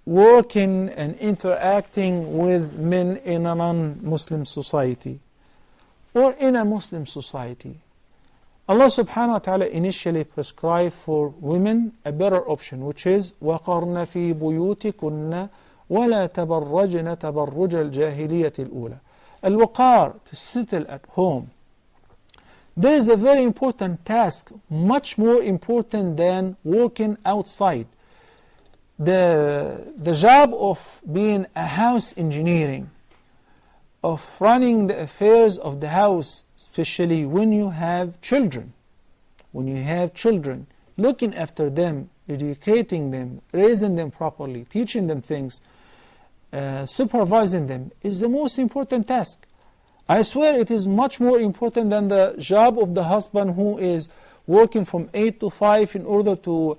working and interacting with men in a non-Muslim society or in a Muslim society. Allah subhanahu wa ta'ala initially prescribed for women a better option, which is وَقَرْنَ فِي بُيُوتِكُنَّ وَلَا تَبَرَّجْنَ تَبَرُّجَ الْجَاهِلِيَّةِ الْأُولَى. Al-waqar, to settle at home. There is a very important task, much more important than working outside. The job of being a house engineering, of running the affairs of the house, especially when you have children. When you have children, looking after them, educating them, raising them properly, teaching them things, supervising them is the most important task. I swear it is much more important than the job of the husband who is working from 8 to 5 in order to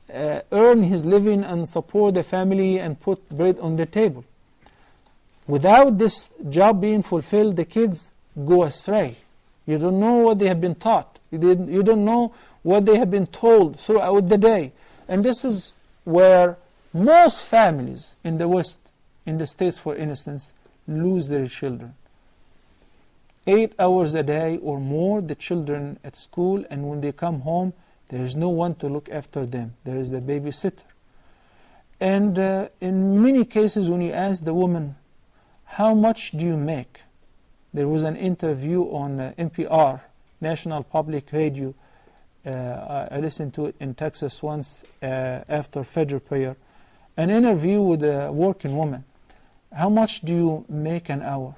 earn his living and support the family and put bread on the table. Without this job being fulfilled, the kids go astray. You don't know what they have been taught. You don't know what they have been told throughout the day. And this is where most families in the West, in the States for instance, lose their children. 8 hours a day or more, the children at school, and when they come home, there is no one to look after them. There is the babysitter. And in many cases, when you ask the woman, how much do you make? There was an interview on NPR, National Public Radio. I listened to it in Texas once after Fajr prayer. An interview with a working woman. How much do you make an hour?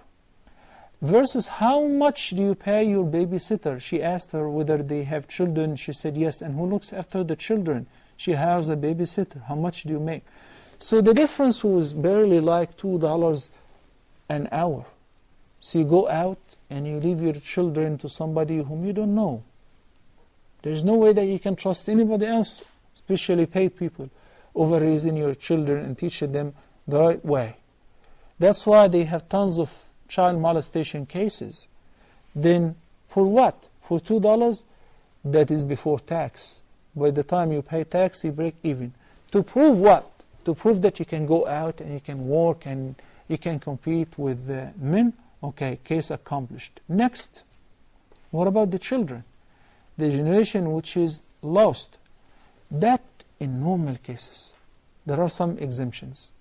Versus how much do you pay your babysitter? She asked her whether they have children. She said yes. And who looks after the children? She hires a babysitter. How much do you make? So the difference was barely like $2 an hour. So you go out and you leave your children to somebody whom you don't know. There's no way that you can trust anybody else, especially paid people, over raising your children and teaching them the right way. That's why they have tons of child molestation cases. Then for what? For $2? That is before tax. By the time you pay tax, you break even. To prove what? To prove that you can go out and you can work and you can compete with men. Okay, case accomplished. Next, what about the children? The generation which is lost. That in normal cases. There are some exemptions.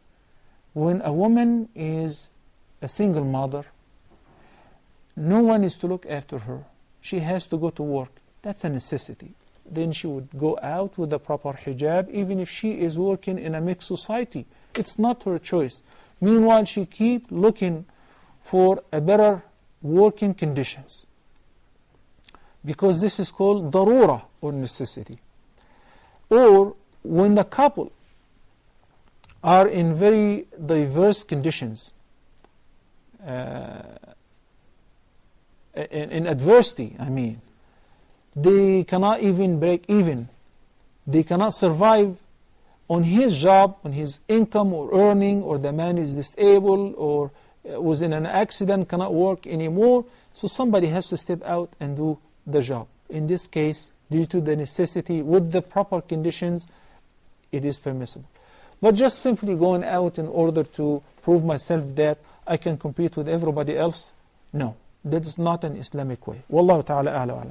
When a woman is a single mother, no one is to look after her. She has to go to work. That's a necessity. Then she would go out with a proper hijab, even if she is working in a mixed society. It's not her choice. Meanwhile, she keep looking for a better working conditions. Because this is called darura, or necessity. Or when the couple are in very diverse conditions, in adversity, I mean, they cannot even break even. They cannot survive on his job, on his income or earning, or the man is disabled or was in an accident, cannot work anymore. So somebody has to step out and do the job. In this case, due to the necessity, with the proper conditions, it is permissible. But just simply going out in order to prove myself that I can compete with everybody else, no. That is not an Islamic way. Wallahu ta'ala a'la wa a'lam.